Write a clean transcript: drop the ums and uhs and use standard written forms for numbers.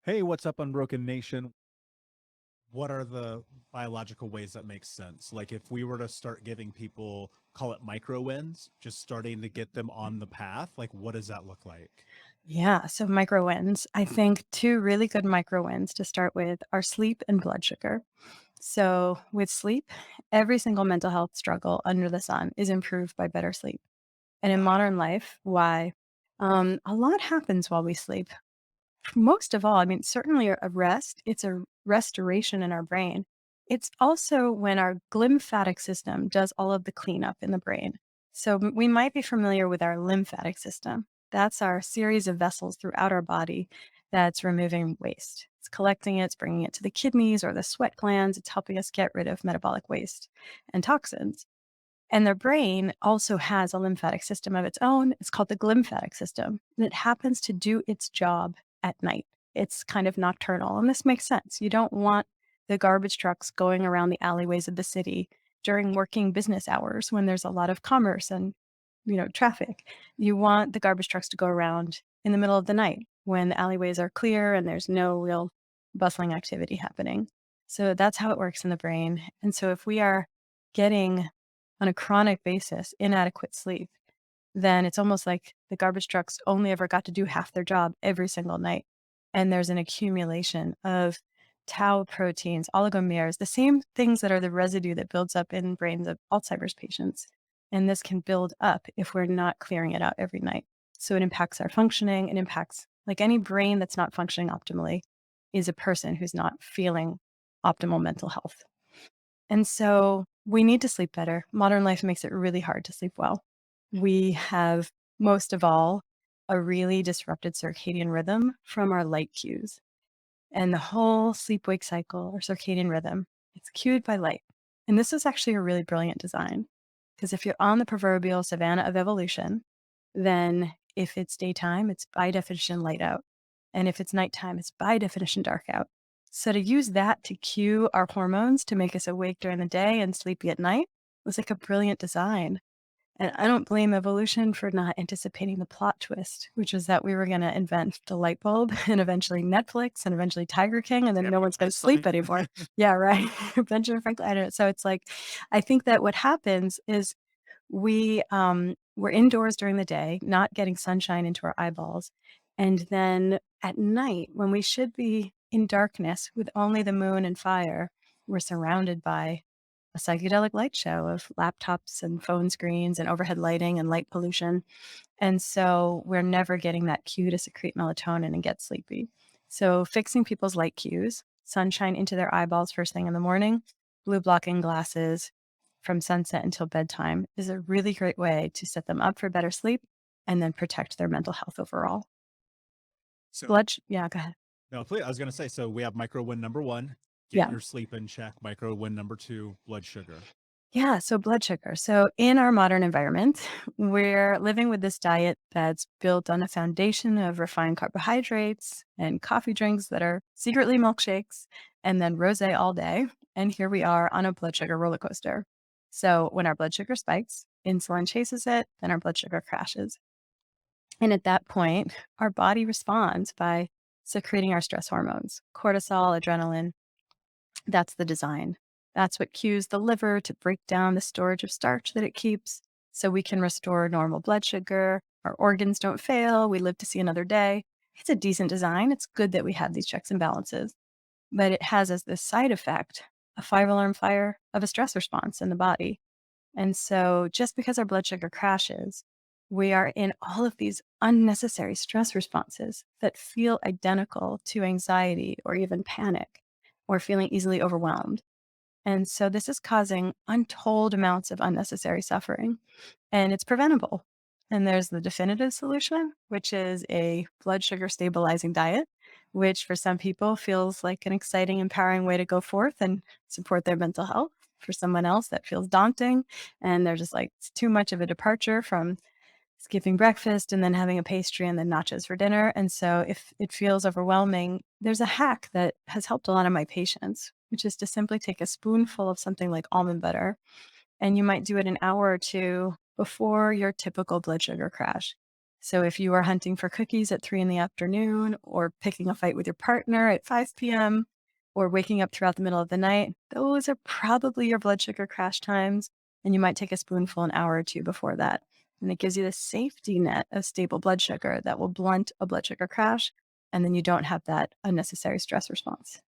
Hey, what's up, Unbroken Nation? What are the biological ways that make sense? Like, if we were to start giving people, call it micro wins, just starting to get them on the path, like, what does that look like? Yeah, so micro wins. I think two really good micro wins to start with are sleep and blood sugar. So, with sleep, every single mental health struggle under the sun is improved by better sleep. And in modern life, why? A lot happens while we sleep. Most of all, I mean, certainly a rest, it's a restoration in our brain. It's also when our glymphatic system does all of the cleanup in the brain. So we might be familiar with our lymphatic system. That's our series of vessels throughout our body that's removing waste. It's collecting it, it's bringing it to the kidneys or the sweat glands. It's helping us get rid of metabolic waste and toxins. And their brain also has a lymphatic system of its own. It's called the glymphatic system, and it happens to do its job at night. It's kind of nocturnal, and this makes sense. You don't want the garbage trucks going around the alleyways of the city during working business hours when there's a lot of commerce and, traffic. You want the garbage trucks to go around in the middle of the night when the alleyways are clear and there's no real bustling activity happening. So that's how it works in the brain. And so if we are getting on a chronic basis, inadequate sleep, then it's almost like the garbage trucks only ever got to do half their job every single night. And there's an accumulation of tau proteins, oligomers, the same things that are the residue that builds up in brains of Alzheimer's patients. And this can build up if we're not clearing it out every night. So it impacts our functioning. It impacts like any brain that's not functioning optimally is a person who's not feeling optimal mental health. And so we need to sleep better. Modern life makes it really hard to sleep well. We have, most of all, a really disrupted circadian rhythm from our light cues. And the whole sleep wake cycle or circadian rhythm, it's cued by light. And this is actually a really brilliant design because if you're on the proverbial savanna of evolution, then if it's daytime, it's by definition light out. And if it's nighttime, it's by definition dark out. So to use that to cue our hormones to make us awake during the day and sleepy at night was like a brilliant design. And I don't blame evolution for not anticipating the plot twist, which was that we were going to invent the light bulb and eventually Netflix and eventually Tiger King, and then Yeah, no one's going to sleep Franklin. anymore. Yeah, right. Benjamin Franklin. I don't know. So it's like, I think that what happens is we're indoors during the day, not getting sunshine into our eyeballs. And then at night, when we should be in darkness with only the moon and fire, we're surrounded by a psychedelic light show of laptops and phone screens and overhead lighting and light pollution. And so we're never getting that cue to secrete melatonin and get sleepy. So fixing people's light cues, sunshine into their eyeballs first thing in the morning, blue blocking glasses from sunset until bedtime is a really great way to set them up for better sleep and then protect their mental health overall. So, Yeah, go ahead. no, please, I was going to say, so we have micro win number one, get Yeah. your sleep in check. Micro win number two, blood sugar. Yeah, so blood sugar. So in our modern environment, we're living with this diet that's built on a foundation of refined carbohydrates and coffee drinks that are secretly milkshakes and then rosé all day. And here we are on a blood sugar roller coaster. So when our blood sugar spikes, insulin chases it, then our blood sugar crashes. And at that point, our body responds by secreting our stress hormones, cortisol, adrenaline. That's the design. That's what cues the liver to break down the storage of starch that it keeps so we can restore normal blood sugar. Our organs don't fail. We live to see another day. It's a decent design. It's good that we have these checks and balances, but it has as this side effect a five-alarm fire of a stress response in the body. And so just because our blood sugar crashes, we are in all of these unnecessary stress responses that feel identical to anxiety or even panic or feeling easily overwhelmed. And so this is causing untold amounts of unnecessary suffering, and it's preventable. And there's the definitive solution, which is a blood sugar stabilizing diet, which for some people feels like an exciting, empowering way to go forth and support their mental health. For someone else, that feels daunting, and they're just like, it's too much of a departure from skipping breakfast and then having a pastry and then nachos for dinner. And so if it feels overwhelming, there's a hack that has helped a lot of my patients, which is to simply take a spoonful of something like almond butter, and you might do it an hour or two before your typical blood sugar crash. So if you are hunting for cookies at 3 in the afternoon, or picking a fight with your partner at 5 p.m., or waking up throughout the middle of the night, those are probably your blood sugar crash times. And you might take a spoonful an hour or two before that. And it gives you the safety net of stable blood sugar that will blunt a blood sugar crash. And then you don't have that unnecessary stress response.